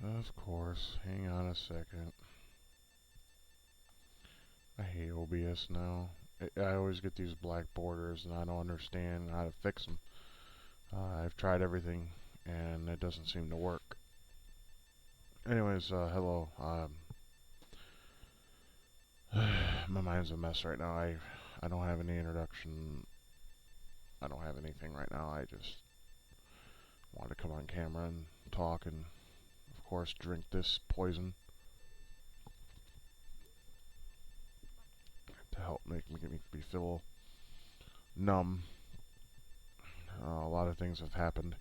Of course. Hang on a second. I hate OBS now. I always get these black borders and I don't understand how to fix them. I've tried everything and it doesn't seem to work. Anyways, hello. My mind's a mess right now. I don't have any introduction. I don't have anything right now. I just wanted to come on camera and talk and, of course, drink this poison to help make me feel numb. A lot of things have happened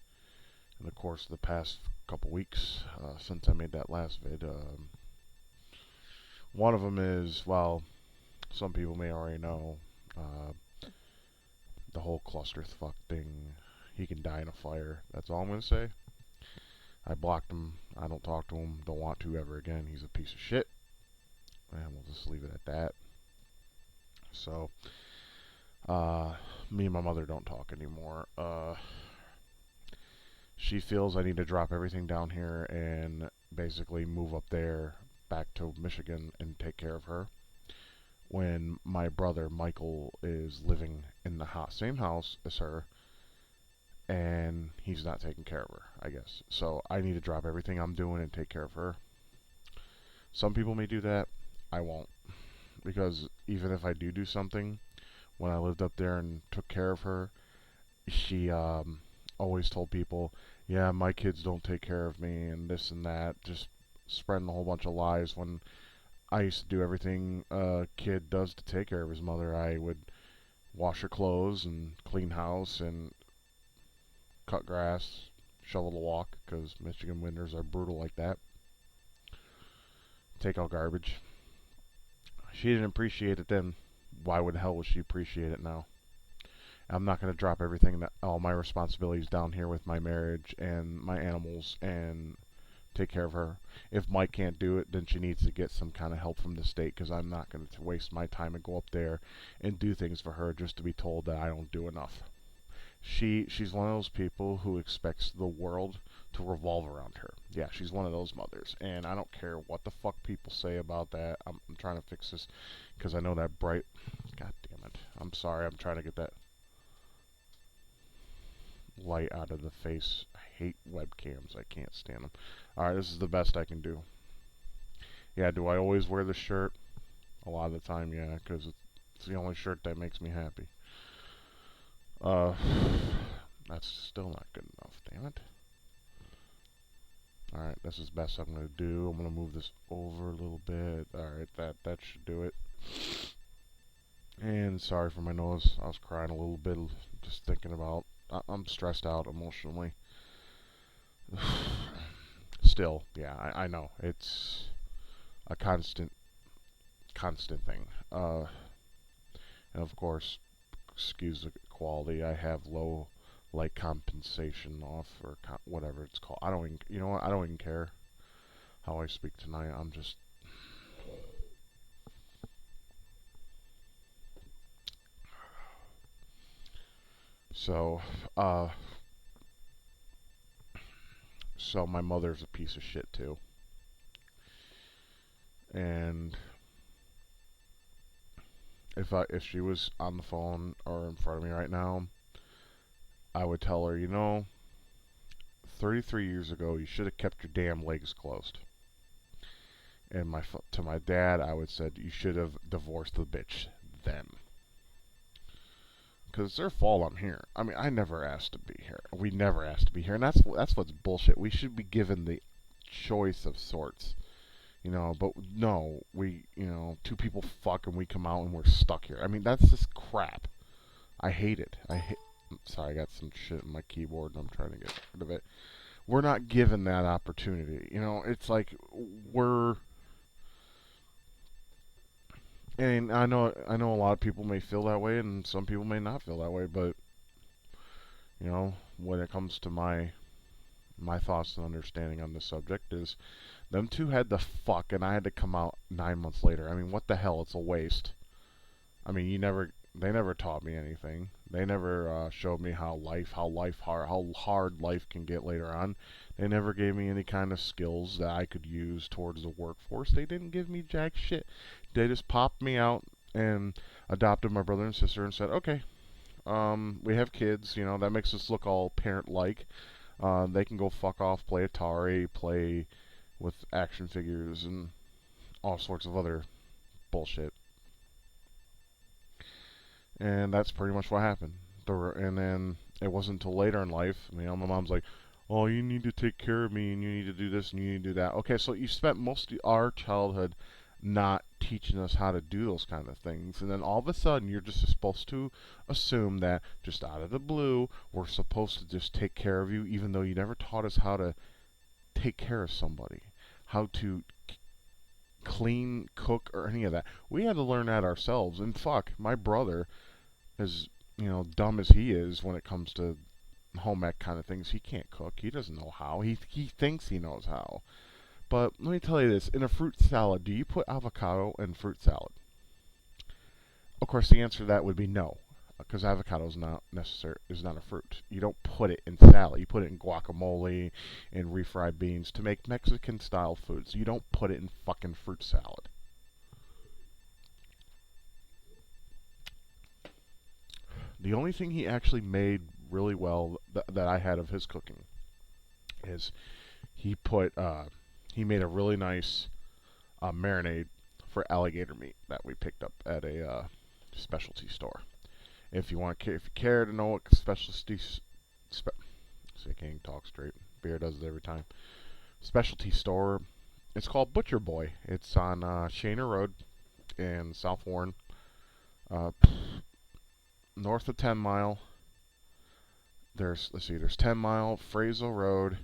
in the course of the past couple weeks since I made that last vid. One of them is, well, some people may already know, the whole clusterfuck thing. He can die in a fire. That's all I'm going to say. I blocked him. I don't talk to him. Don't want to ever again. He's a piece of shit. And we'll just leave it at that. So, me and my mother don't talk anymore. She feels I need to drop everything down here and basically move up there back to Michigan and take care of her. When my brother Michael is living in the same house as her, and he's not taking care of her, I guess. So I need to drop everything I'm doing and take care of her. Some people may do that. I won't. Because even if I do something, when I lived up there and took care of her, she always told people, yeah, my kids don't take care of me and this and that, just spreading a whole bunch of lies when I used to do everything a kid does to take care of his mother. I would wash her clothes and clean house and cut grass, shovel the walk, because Michigan winters are brutal like that. Take out garbage. She didn't appreciate it then. Why would the hell would she appreciate it now? I'm not going to drop everything, all my responsibilities down here with my marriage and my animals and take care of her. If Mike can't do it, then she needs to get some kind of help from the state, because I'm not going to waste my time and go up there and do things for her just to be told that I don't do enough. She's one of those people who expects the world to revolve around her. Yeah, she's one of those mothers, and I don't care what the fuck people say about that. I'm trying to fix this because I know that bright. God damn it! I'm sorry. I'm trying to get that light out of the face. I hate webcams. I can't stand them. All right, this is the best I can do. Yeah, do I always wear this shirt? A lot of the time, yeah, because it's the only shirt that makes me happy. Uh, that's still not good enough, damn it. Alright, this is the best I'm going to do. I'm going to move this over a little bit. Alright, that should do it. And sorry for my nose. I was crying a little bit just thinking about... I'm stressed out emotionally. Still, yeah, I know. It's a constant thing. And of course, excuse the quality, I have low light compensation off, or whatever it's called. I don't even, you know what? I don't even care how I speak tonight. I'm just so so my mother's a piece of shit too, and if she was on the phone or in front of me right now, I would tell her, 33 years ago, you should have kept your damn legs closed. And to my dad, I would said, you should have divorced the bitch then. Because it's their fault I'm here. I mean, I never asked to be here. We never asked to be here, and that's what's bullshit. We should be given the choice of sorts, But no, two people fuck and we come out and we're stuck here. I mean, that's just crap. I hate it. Sorry, I got some shit in my keyboard and I'm trying to get rid of it. We're not given that opportunity. It's like we're... And I know a lot of people may feel that way and some people may not feel that way, but when it comes to my thoughts and understanding on this subject is them two had to fuck and I had to come out 9 months later. I mean, what the hell? It's a waste. I mean, you never They never taught me anything. They never showed me how hard life can get later on. They never gave me any kind of skills that I could use towards the workforce. They didn't give me jack shit. They just popped me out and adopted my brother and sister and said, okay, we have kids. You know, that makes us look all parent-like. They can go fuck off, play Atari, play with action figures, and all sorts of other bullshit. And that's pretty much what happened. And then it wasn't until later in life, you know, my mom's like, "Oh, you need to take care of me, and you need to do this, and you need to do that." Okay, so you spent most of our childhood not teaching us how to do those kind of things, and then all of a sudden you're just supposed to assume that just out of the blue we're supposed to just take care of you, even though you never taught us how to take care of somebody, how to clean, cook, or any of that. We had to learn that ourselves. And fuck, my brother, as dumb as he is when it comes to home ec kind of things, he can't cook. He doesn't know how. He thinks he knows how. But let me tell you this: in a fruit salad, do you put avocado in fruit salad? Of course, the answer to that would be no, because avocado is not a fruit. You don't put it in salad. You put it in guacamole and refried beans to make Mexican style foods. You don't put it in fucking fruit salad. The only thing he actually made really well that I had of his cooking is he put he made a really nice marinade for alligator meat that we picked up at a specialty store. If you care to know what see, I can't even talk straight. Beer does it every time. Specialty store. It's called Butcher Boy. It's on Shana Road in South Warren, uh, north of 10 Mile. There's 10 Mile, Frazel Road,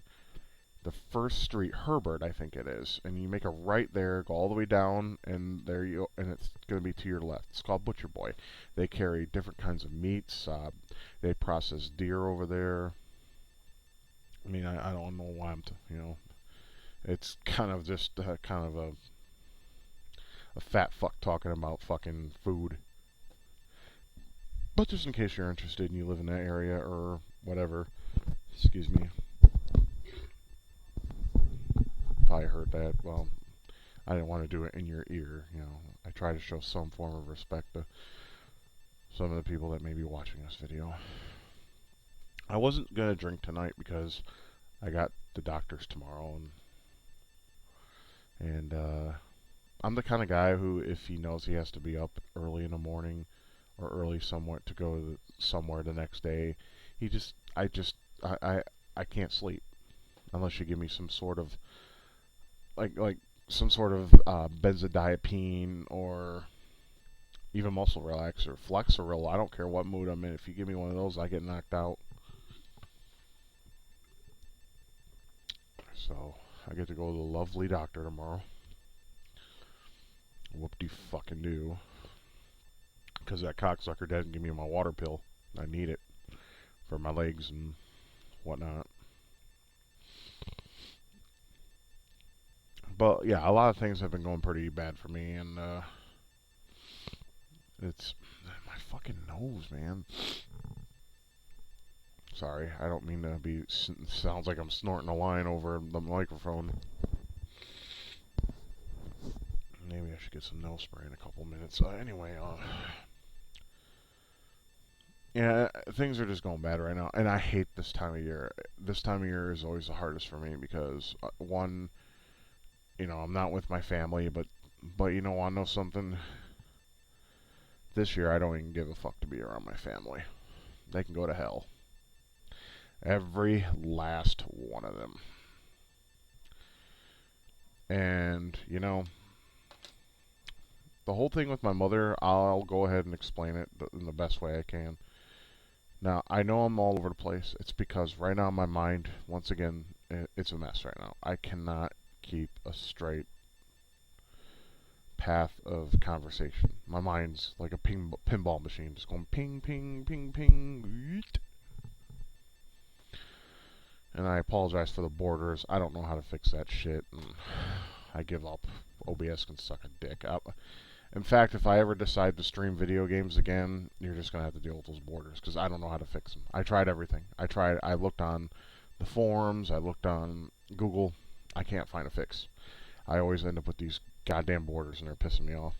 the first street, Herbert, I think it is, and you make a right there, go all the way down, and and it's going to be to your left. It's called Butcher Boy. They carry different kinds of meats. They process deer over there. I mean, I don't know why it's kind of just kind of a fat fuck talking about fucking food. But just in case you're interested and you live in that area or whatever, excuse me, probably heard that. Well, I didn't want to do it in your ear. I try to show some form of respect to some of the people that may be watching this video. I wasn't gonna drink tonight because I got the doctor's tomorrow, and I'm the kind of guy who, if he knows he has to be up early in the morning or early somewhere to go somewhere the next day, I can't sleep unless you give me some sort of like some sort of benzodiazepine or even muscle relax or Flexeril. I don't care what mood I'm in. If you give me one of those, I get knocked out. So I get to go to the lovely doctor tomorrow. Whoop-de-fucking do. Because that cocksucker didn't give me my water pill. I need it for my legs and whatnot. But yeah, a lot of things have been going pretty bad for me, and it's my fucking nose, man. Sorry, I don't mean to be. Sounds like I'm snorting a line over the microphone. Maybe I should get some nose spray in a couple minutes. Anyway, yeah, things are just going bad right now, and I hate this time of year. This time of year is always the hardest for me because one, I'm not with my family, but I know something. This year, I don't even give a fuck to be around my family. They can go to hell. Every last one of them. And, the whole thing with my mother, I'll go ahead and explain it in the best way I can. Now, I know I'm all over the place. It's because right now my mind, once again, it's a mess right now. I cannot keep a straight path of conversation. My mind's like a pinball machine, just going ping, ping, ping, ping. And I apologize for the borders. I don't know how to fix that shit, and I give up. OBS can suck a dick. In fact, if I ever decide to stream video games again, you're just gonna have to deal with those borders because I don't know how to fix them. I tried everything. I looked on the forums. I looked on Google. I can't find a fix. I always end up with these goddamn borders, and they're pissing me off.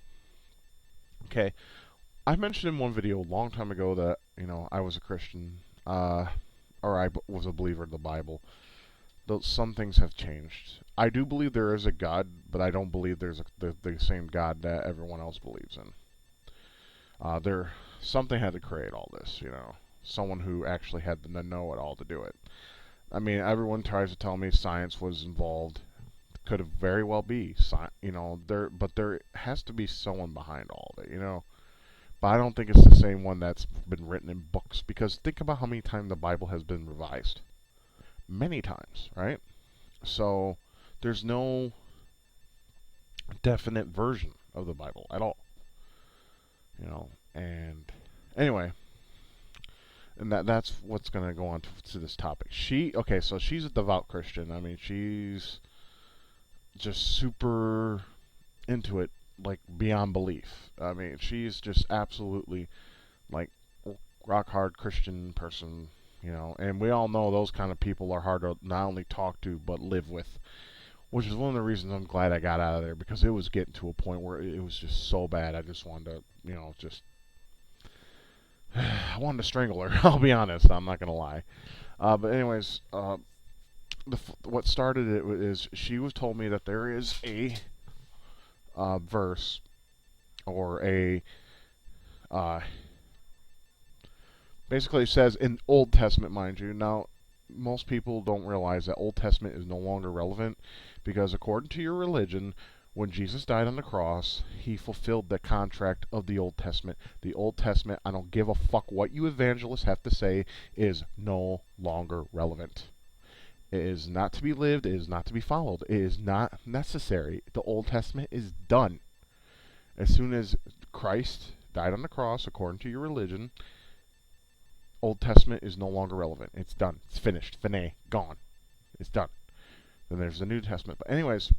Okay, I mentioned in one video a long time ago that I was a Christian, or was a believer in the Bible. Though some things have changed. I do believe there is a God, but I don't believe there's the same God that everyone else believes in. There, something had to create all this, someone who actually had the know-it-all to do it. I mean, everyone tries to tell me science was involved. Could have very well be, but there has to be someone behind all of it. But I don't think it's the same one that's been written in books, because think about how many times the Bible has been revised. Many times, right? So there's no definite version of the Bible at all. And anyway, and that's what's going to go on to this topic. So she's a devout Christian. I mean, she's just super into it, like beyond belief. I mean, she's just absolutely like rock hard Christian person, and we all know those kind of people are hard to not only talk to but live with, which is one of the reasons I'm glad I got out of there, because it was getting to a point where it was just so bad. I just wanted to, just I wanted to strangle her. I'll be honest. I'm not gonna lie. But anyways, what started it is she was told me that there is a verse or a basically it says in Old Testament, mind you. Now, most people don't realize that Old Testament is no longer relevant, because according to your religion, when Jesus died on the cross, he fulfilled the contract of the Old Testament. The Old Testament, I don't give a fuck what you evangelists have to say, is no longer relevant. It is not to be lived. It is not to be followed. It is not necessary. The Old Testament is done. As soon as Christ died on the cross, according to your religion, Old Testament is no longer relevant. It's done. It's finished. Finé. Gone. It's done. Then there's the New Testament. But anyways,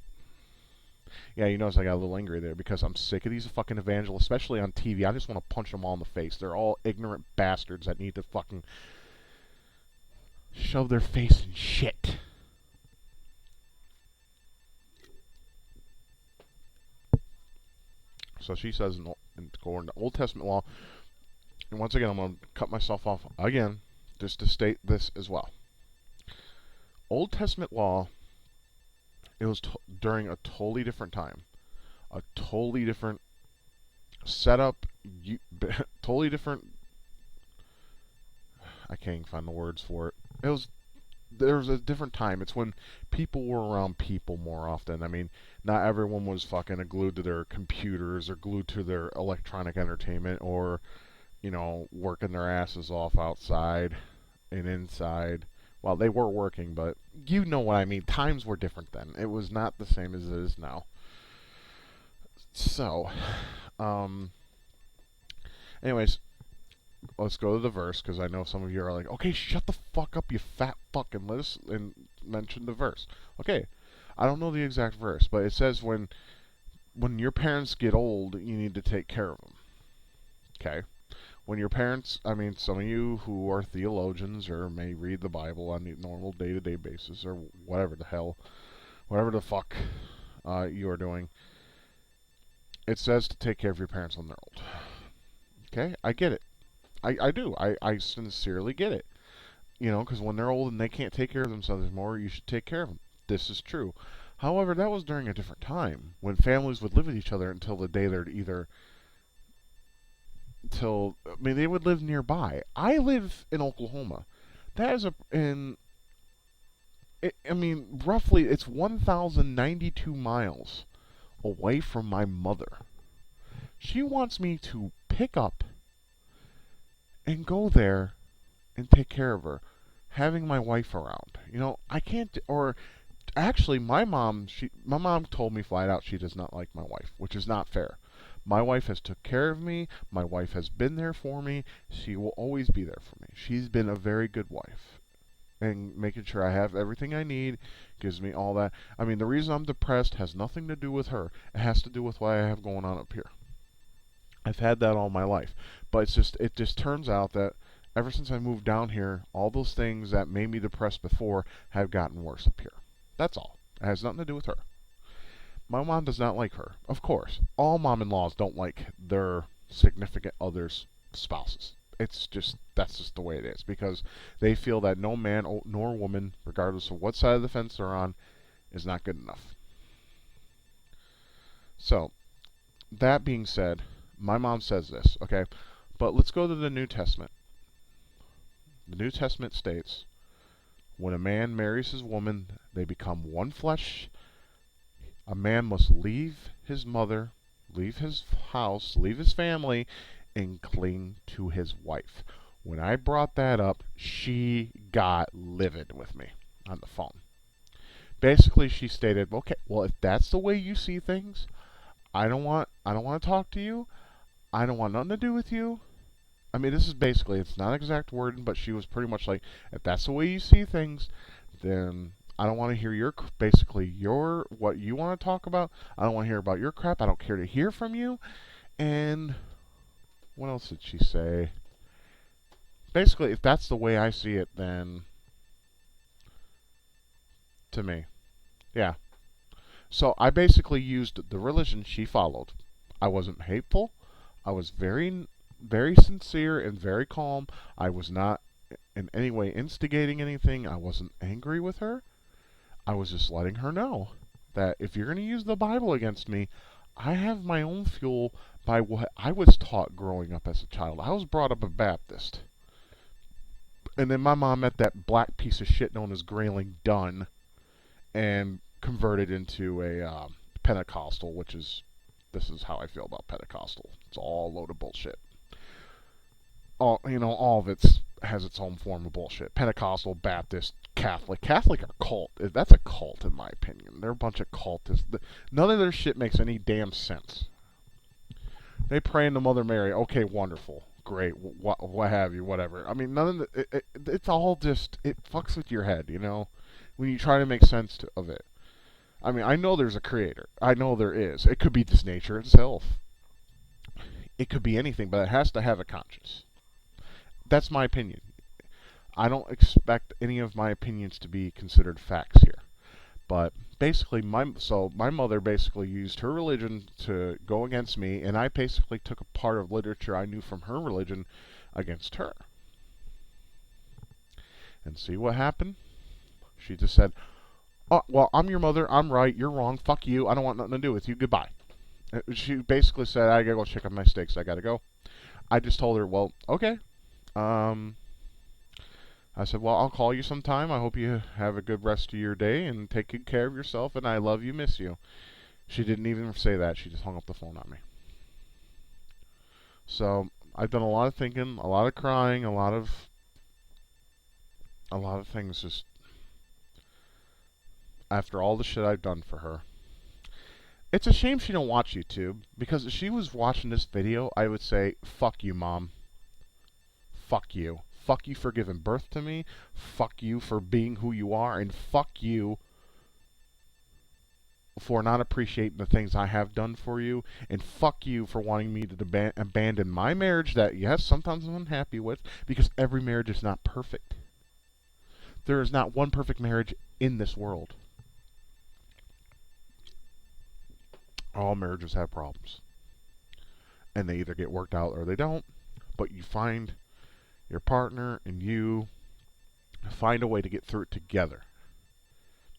yeah, you notice I got a little angry there because I'm sick of these fucking evangelists, especially on TV. I just want to punch them all in the face. They're all ignorant bastards that need to fucking shove their face in shit. So she says, according to Old Testament law, and once again, I'm going to cut myself off again, just to state this as well. Old Testament law, it was during a totally different time. A totally different setup, totally different, I can't even find the words for it. There was a different time. It's when people were around people more often. I mean, not everyone was fucking glued to their computers or glued to their electronic entertainment, or working their asses off outside and inside. Well, they were working, but you know what I mean. Times were different then. It was not the same as it is now. So, anyways, let's go to the verse, because I know some of you are like, okay, shut the fuck up, you fat fucking list, and mention the verse. Okay, I don't know the exact verse, but it says when your parents get old, you need to take care of them. Okay? When your parents, I mean, some of you who are theologians or may read the Bible on a normal day-to-day basis, or whatever the fuck you are doing, it says to take care of your parents when they're old. Okay? I get it. I do. I sincerely get it. Because when they're old and they can't take care of themselves anymore, you should take care of them. This is true. However, that was during a different time, when families would live with each other until the day they're either... they would live nearby. I live in Oklahoma. That is roughly, it's 1,092 miles away from my mother. She wants me to pick up and go there and take care of her, having my wife around. I can't, or actually my mom told me flat out she does not like my wife, which is not fair. My wife has took care of me. My wife has been there for me. She will always be there for me. She's been a very good wife, and making sure I have everything I need, gives me all that. I mean, the reason I'm depressed has nothing to do with her. It has to do with what I have going on up here. I've had that all my life. But it just turns out that ever since I moved down here, all those things that made me depressed before have gotten worse up here. That's all. It has nothing to do with her. My mom does not like her. Of course, all mom-in-laws don't like their significant others' spouses. That's just the way it is, because they feel that no man nor woman, regardless of what side of the fence they're on, is not good enough. So, that being said, my mom says this, okay? But let's go to the New Testament. The New Testament states, when a man marries his woman, they become one flesh. A man must leave his mother, leave his house, leave his family, and cling to his wife. When I brought that up, she got livid with me on the phone. Basically, she stated, "Okay, well, if that's the way you see things, I don't want to talk to you. I don't want nothing to do with you." I mean, this is basically, it's not exact wording, but she was pretty much like, "If that's the way you see things, then I don't want to hear your what you want to talk about. I don't want to hear about your crap. I don't care to hear from you." And what else did she say? Basically, if that's the way I see it, then to me, yeah. So I basically used the religion she followed. I wasn't hateful. I was very sincere and very calm. I was not in any way instigating anything. I wasn't angry with her. I was just letting her know that if you're going to use the Bible against me, I have my own fuel by what I was taught growing up as a child. I was brought up a Baptist. And then my mom met that black piece of shit known as Grayling Dunn and converted into a Pentecostal, this is how I feel about Pentecostal. It's all a load of bullshit. All of it has its own form of bullshit. Pentecostal, Baptist, Catholic. Catholic are cult. That's a cult in my opinion. They're a bunch of cultists. None of their shit makes any damn sense. They pray in the Mother Mary. Okay, wonderful, great, what have you, whatever. I mean, none of it's all just, it fucks with your head. When you try to make sense of it. I mean, I know there's a creator. I know there is. It could be just nature itself. It could be anything, but it has to have a conscience. That's my opinion. I don't expect any of my opinions to be considered facts here. But basically, my mother basically used her religion to go against me, and I basically took a part of literature I knew from her religion against her. And see what happened? She just said, "Oh, well, I'm your mother. I'm right. You're wrong. Fuck you. I don't want nothing to do with you. Goodbye." She basically said, "I gotta go check on my steaks. I gotta go." I just told her, "Well, okay." Um, I said, "Well, I'll call you sometime. I hope you have a good rest of your day and take good care of yourself. And I love you, miss you." She didn't even say that. She just hung up the phone on me. So I've done a lot of thinking, a lot of crying, a lot of things. Just after all the shit I've done for her. It's a shame she don't watch YouTube, because if she was watching this video, I would say, "Fuck you, Mom. Fuck you. Fuck you for giving birth to me. Fuck you for being who you are. And fuck you for not appreciating the things I have done for you. And fuck you for wanting me to abandon my marriage that, yes, sometimes I'm unhappy with, because every marriage is not perfect. There is not one perfect marriage in this world. All marriages have problems. And they either get worked out or they don't. But you find your partner and you find a way to get through it together.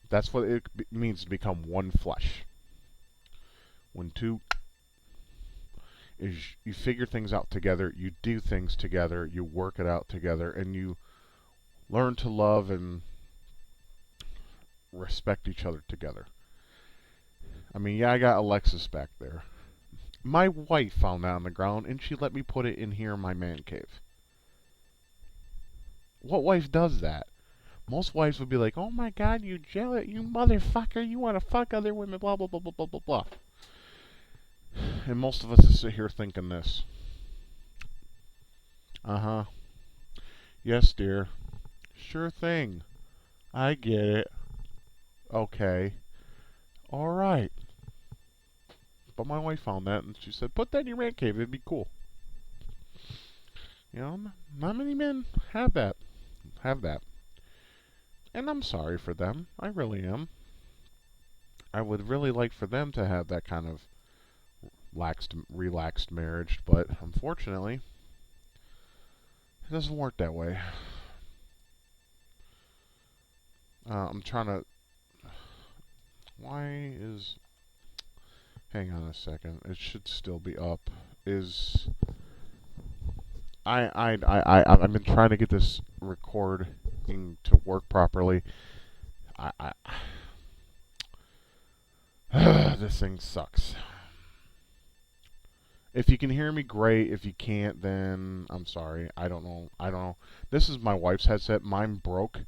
That's what it means to become one flesh. When two is you figure things out together, you do things together, you work it out together, and you learn to love and respect each other together. I mean, yeah, I got Alexis back there. My wife found that on the ground, and she let me put it in here in my man cave. What wife does that? Most wives would be like, "Oh my God, you jealous, you motherfucker, you want to fuck other women, blah, blah, blah, blah, blah, blah, blah." And most of us just sit here thinking this. Uh-huh. Yes, dear. Sure thing. I get it. Okay. All right. But my wife found that, and she said, put that in your man cave. It'd be cool. You know, not many men have that. Have that. And I'm sorry for them. I really am. I would really like for them to have that kind of relaxed marriage, but unfortunately, it doesn't work that way. I'm trying to. Why is. Hang on a second. It should still be up. Is. I've been trying to get this recording to work properly. I this thing sucks. If you can hear me, great. If you can't, then I'm sorry. I don't know. This is my wife's headset. Mine broke.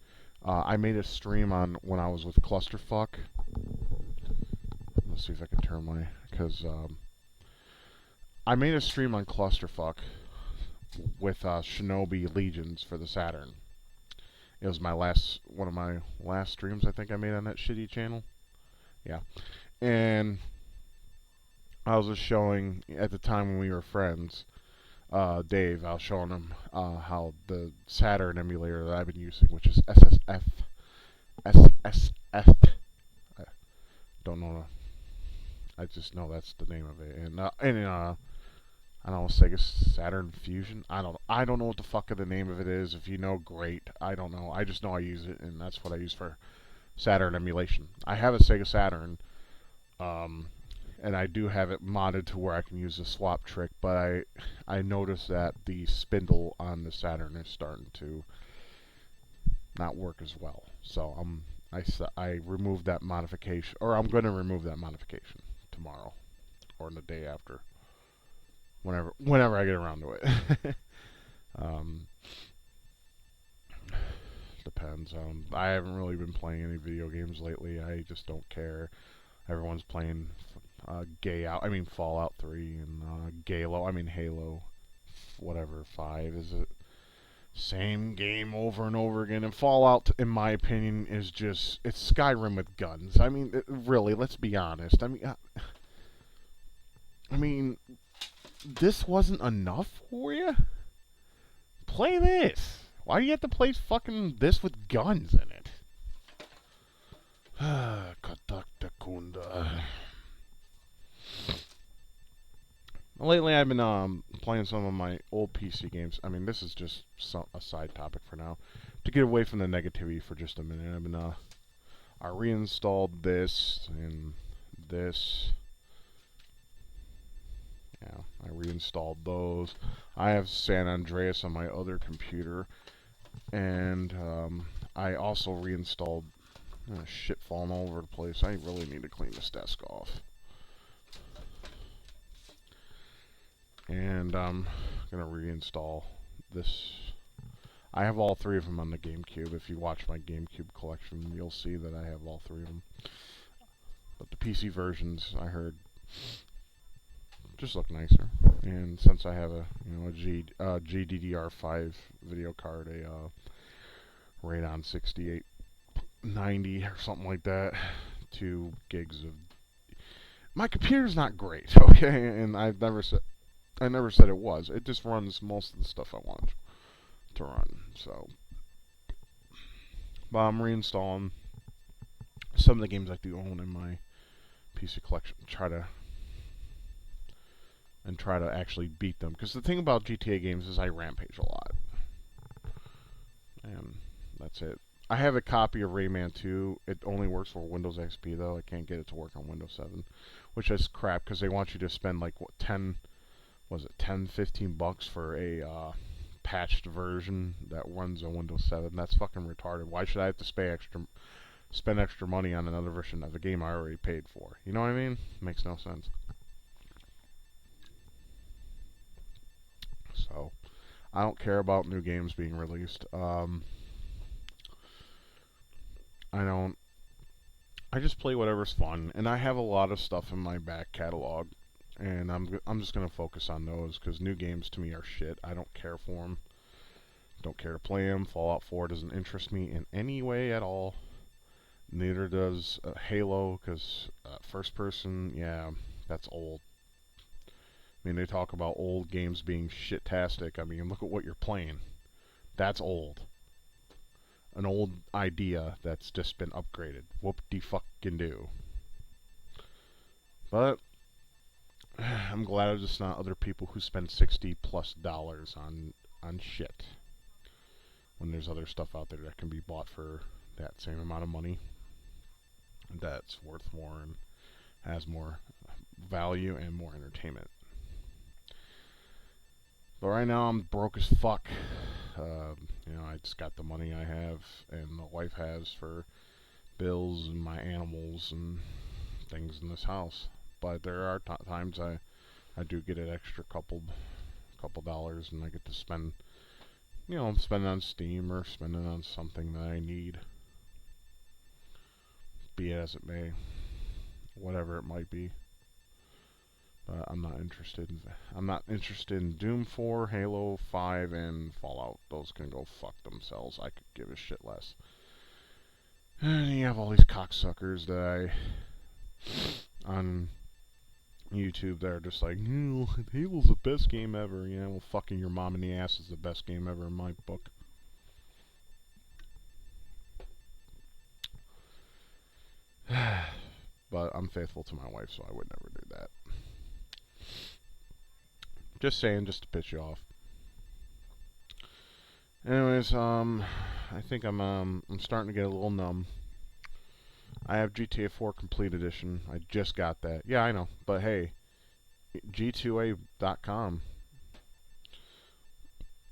I made a stream on when I was with Clusterfuck. Let's see if I can turn my... Because I made a stream on Clusterfuck with Shinobi Legions for the Saturn. It was one of my last streams I think I made on that shitty channel. Yeah. And I was just showing, at the time when we were friends, Dave, I was showing him how the Saturn emulator that I've been using, which is SSF. I don't know. I just know that's the name of it. And I don't know, Sega Saturn Fusion. I don't know what the fuck the name of it is. If you know, great. I don't know. I just know I use it, and that's what I use for Saturn emulation. I have a Sega Saturn, and I do have it modded to where I can use the swap trick. But I noticed that the spindle on the Saturn is starting to not work as well. So I removed that modification, or I'm going to remove that modification tomorrow or the day after. Whenever I get around to it. Depends. I haven't really been playing any video games lately. I just don't care. Everyone's playing Fallout 3 and Halo, whatever, 5 is it? Same game over and over again. And Fallout, in my opinion, is it's Skyrim with guns. I mean, really, let's be honest. I mean, this wasn't enough for you? Play this. Why do you have to play fucking this with guns in it? Katakta Kunda. Lately, I've been playing some of my old PC games. I mean, this is just a side topic for now. To get away from the negativity for just a minute, I've been I reinstalled this and this. Yeah, I reinstalled those. I have San Andreas on my other computer, and I also reinstalled shit falling all over the place. I really need to clean this desk off. And I'm gonna reinstall this. I have all three of them on the GameCube. If you watch my GameCube collection, you'll see that I have all three of them. But the PC versions, I heard, just look nicer. And since I have a GDDR5 video card, a Radeon 6890 or something like that, 2 gigs of. My computer's not great, okay, and I never said it was. It just runs most of the stuff I want to run. So, but I'm reinstalling some of the games I do own in my PC collection. Try to actually beat them. Because the thing about GTA games is I rampage a lot. And that's it. I have a copy of Rayman 2. It only works for Windows XP, though. I can't get it to work on Windows 7. Which is crap, because they want you to spend, like, what, 10, 15 bucks for a patched version that runs on Windows 7. That's fucking retarded. Why should I have to spend extra money on another version of a game I already paid for? You know what I mean? Makes no sense. So, I don't care about new games being released. I just play whatever's fun, and I have a lot of stuff in my back catalog, and I'm just gonna focus on those because new games to me are shit. I don't care for them. Don't care to play them. Fallout 4 doesn't interest me in any way at all. Neither does Halo, because first person, yeah, That's old. I mean, they talk about old games being shit-tastic. I mean, look at what you're playing. That's old. An old idea that's just been upgraded. Whoop-de-fucking-do. But I'm glad it's just not other people who spend $60+ on shit. When there's other stuff out there that can be bought for that same amount of money. That's worth more and has more value and more entertainment. But right now I'm broke as fuck. I just got the money I have and the wife has for bills and my animals and things in this house. But there are times I do get an extra couple dollars and I get to spend, spend it on Steam or spend it on something that I need. Be it as it may. Whatever it might be. But I'm not interested in Doom 4, Halo 5, and Fallout. Those can go fuck themselves. I could give a shit less. And you have all these cocksuckers that on YouTube that are just like, Halo's the best game ever. Yeah, well, fucking your mom in the ass is the best game ever in my book. But I'm faithful to my wife, so I would never do that. Just saying, just to piss you off. Anyways, I think I'm starting to get a little numb. I have GTA 4 Complete Edition. I just got that. Yeah, I know. But hey, G2A.com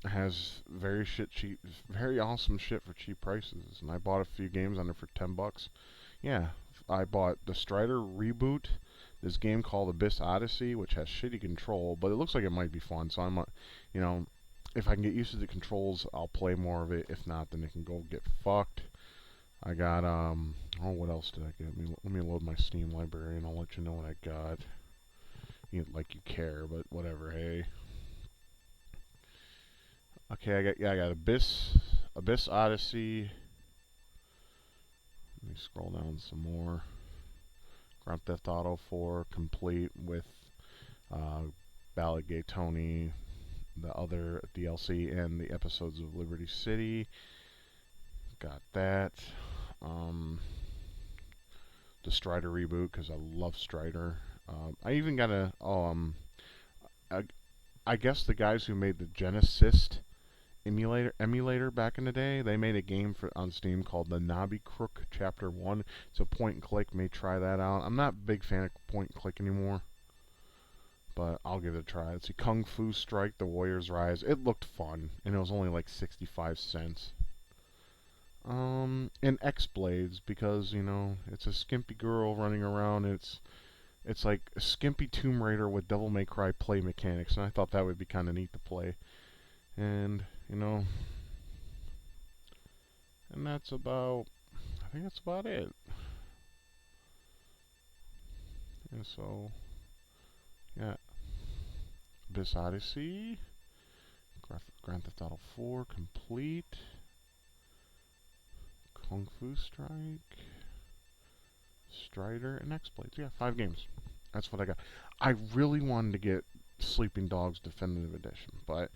has very awesome shit for cheap prices. And I bought a few games on it for $10. Yeah, I bought the Strider Reboot, this game called Abyss Odyssey, which has shitty control, but it looks like it might be fun. So if I can get used to the controls, I'll play more of it. If not, then it can go get fucked. I got, what else did I get? Let me load my Steam library and I'll let you know what I got. Like you care, but whatever, hey. Okay, I got Abyss Odyssey. Let me scroll down some more. Grand Theft Auto 4 complete with Ballad Gay Tony, the other DLC, and the episodes of Liberty City. Got that. The Strider reboot because I love Strider. I even got I guess the guys who made the Genesis emulator back in the day, they made a game on Steam called the Nobby Crook Chapter 1. It's a point and click. May try that out. I'm not a big fan of point and click anymore, but I'll give it a try. Let's see, Kung Fu Strike: The Warrior's Rise. It looked fun, and it was only like 65 cents. And X-Blades, because, it's a skimpy girl running around. It's like a skimpy Tomb Raider with Devil May Cry play mechanics, and I thought that would be kind of neat to play. And, and I think that's about it. And so, yeah, Abyss Odyssey, Grand Theft Auto 4 complete, Kung Fu Strike, Strider, and X-Blades. Yeah, 5 games. That's what I got. I really wanted to get Sleeping Dogs Definitive Edition, but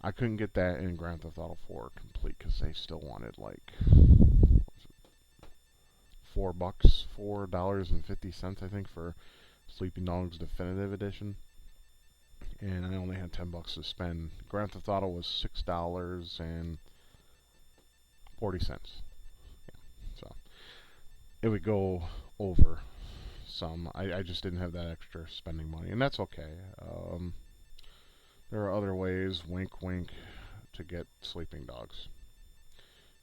I couldn't get that in Grand Theft Auto 4 complete because they still wanted like $4, $4.50, I think, for Sleeping Dogs Definitive Edition. And I only had $10 to spend. Grand Theft Auto was $6.40. Yeah, so it would go over some. I just didn't have that extra spending money, and that's okay. There are other ways, wink wink, to get Sleeping Dogs.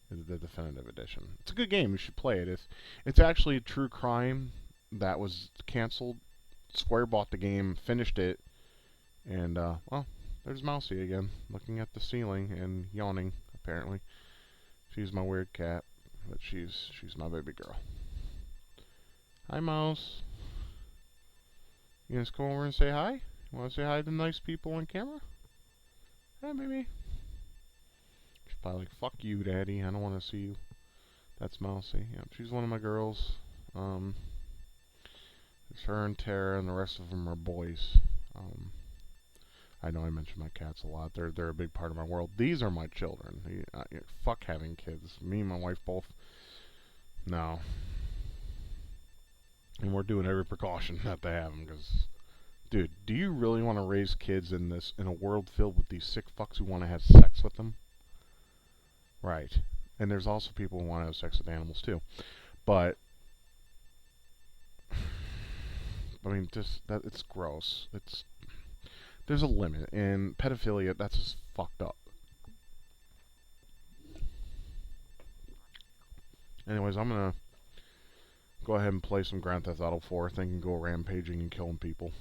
The definitive edition. It's a good game. You should play it. It's actually a true crime that was canceled. Square bought the game, finished it, and well, there's Mousy again, looking at the ceiling and yawning. Apparently, she's my weird cat, but she's my baby girl. Hi, Mouse. You gonna come over and say hi? You wanna say hi to nice people on camera? Hi, baby. She's probably like, fuck you, Daddy. I don't want to see you. That's Mousy. Yeah, she's one of my girls. Her and Tara, and the rest of them are boys. Um, I know I mention my cats a lot. They're a big part of my world. These are my children. Fuck having kids. Me and my wife both. No. And we're doing every precaution not to have them, because, dude, do you really want to raise kids in a world filled with these sick fucks who want to have sex with them? Right. And there's also people who want to have sex with animals too. But I mean, just that it's gross. There's a limit, and pedophilia, that's just fucked up. Anyways, I'm gonna go ahead and play some Grand Theft Auto 4. Think and go rampaging and killing people.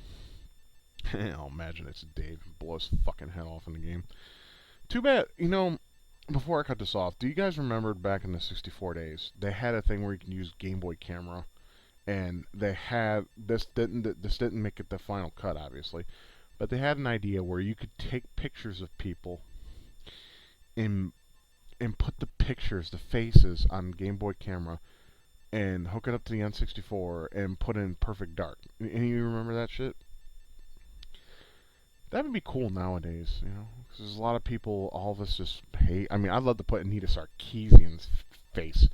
I'll imagine it's Dave and blow his fucking head off in the game. Too bad, before I cut this off, do you guys remember back in the 64 days, they had a thing where you can use Game Boy camera, and they had, this didn't make it the final cut, obviously, but they had an idea where you could take pictures of people and put the pictures, the faces, on Game Boy camera, and hook it up to the N64 and put it in perfect dark. Any of you remember that shit? That would be cool nowadays, because there's a lot of people, all of us just hate. I mean, I'd love to put Anita Sarkeesian's face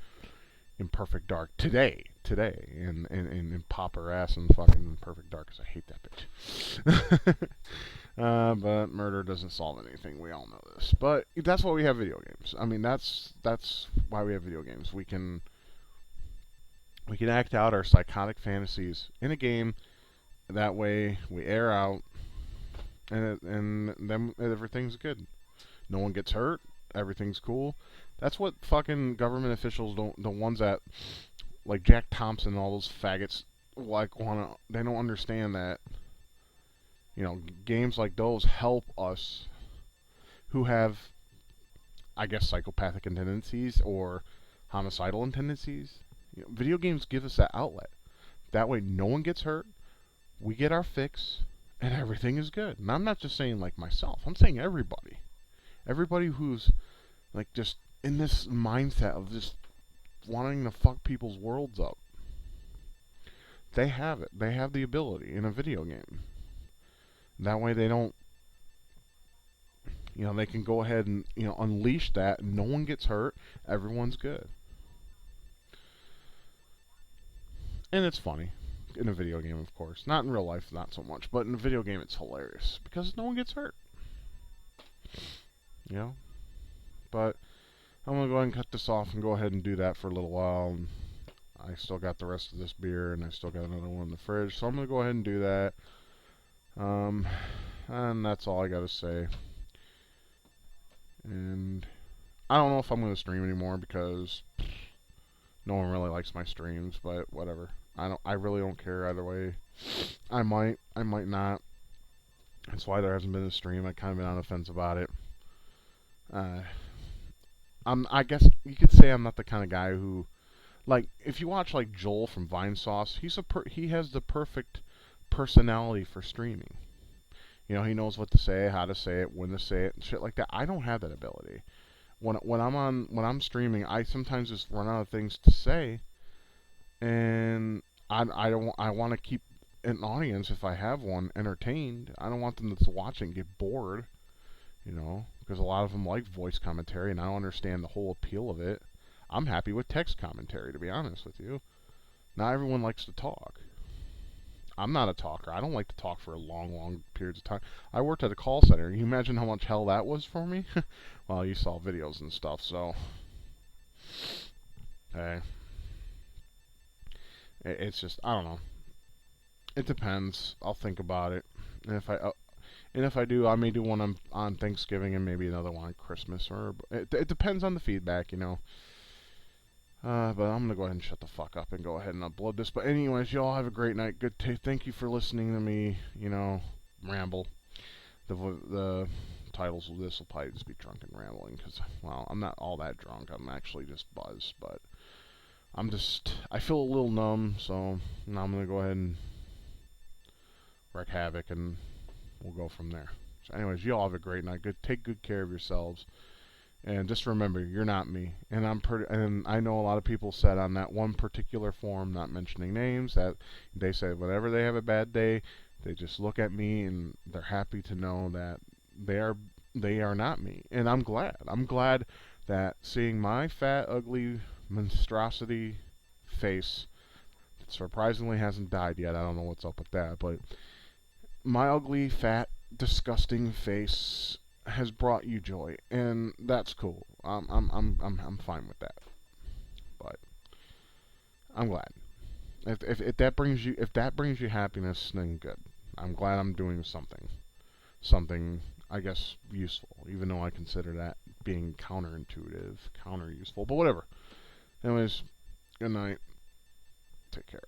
in perfect dark today, and pop her ass in fucking perfect dark, because I hate that bitch. But murder doesn't solve anything. We all know this. But that's why we have video games. I mean, that's why we have video games. We can act out our psychotic fantasies in a game. That way, we air out, and then everything's good. No one gets hurt. Everything's cool. That's what fucking government officials don't. The ones that, like Jack Thompson and all those faggots, they don't understand that. Games like those help us who have, I guess, psychopathic tendencies or homicidal tendencies. Video games give us that outlet. That way, no one gets hurt. We get our fix, and everything is good. And I'm not just saying like myself. I'm saying everybody. Everybody who's like just in this mindset of just wanting to fuck people's worlds up. They have it. They have the ability in a video game. That way they don't, they can go ahead and, unleash that. No one gets hurt. Everyone's good. And it's funny. In a video game, of course. Not in real life, not so much. But in a video game, it's hilarious. Because no one gets hurt. But I'm going to go ahead and cut this off and go ahead and do that for a little while. And I still got the rest of this beer, and I still got another one in the fridge. So I'm going to go ahead and do that. And that's all I got to say. And I don't know if I'm going to stream anymore because no one really likes my streams, but whatever. I really don't care either way. I might not. That's why there hasn't been a stream. I've kind of been on the fence about it. I guess you could say I'm not the kind of guy who, like, if you watch like Joel from Vinesauce, he has the perfect personality for streaming. He knows what to say, how to say it, when to say it, and shit like that. I don't have that ability. When I'm streaming, I sometimes just run out of things to say, and I want to keep an audience, if I have one, entertained. I don't want them to watch it and get bored, because a lot of them like voice commentary, and I don't understand the whole appeal of it. I'm happy with text commentary, to be honest with you. Not everyone likes to talk. I'm not a talker. I don't like to talk for long periods of time. I worked at a call center. Can you imagine how much hell that was for me? Well, you saw videos and stuff, so hey, it's just, I don't know. It depends. I'll think about it, and if I do, I may do one on Thanksgiving and maybe another one on Christmas, or it depends on the feedback, But I'm gonna go ahead and shut the fuck up and go ahead and upload this. But anyways, y'all have a great night. Thank you for listening to me, ramble. The titles of this will probably just be Drunken Rambling, because, well, I'm not all that drunk. I'm actually just buzzed, but I feel a little numb, so now I'm gonna go ahead and wreak havoc, and we'll go from there. So anyways, y'all have a great night. Take good care of yourselves, And just remember, you're not me. And and I know a lot of people said on that one particular forum, not mentioning names, that they said whenever they have a bad day, they just look at me and they're happy to know that they are they are not me. And I'm glad. I'm glad that seeing my fat, ugly monstrosity face that surprisingly hasn't died yet. I don't know what's up with that, but my ugly, fat, disgusting face has brought you joy, and that's cool. I'm fine with that. But I'm glad. If that brings you happiness, then good. I'm glad I'm doing something I guess useful, even though I consider that being counterintuitive, counter useful. But whatever. Anyways, good night. Take care.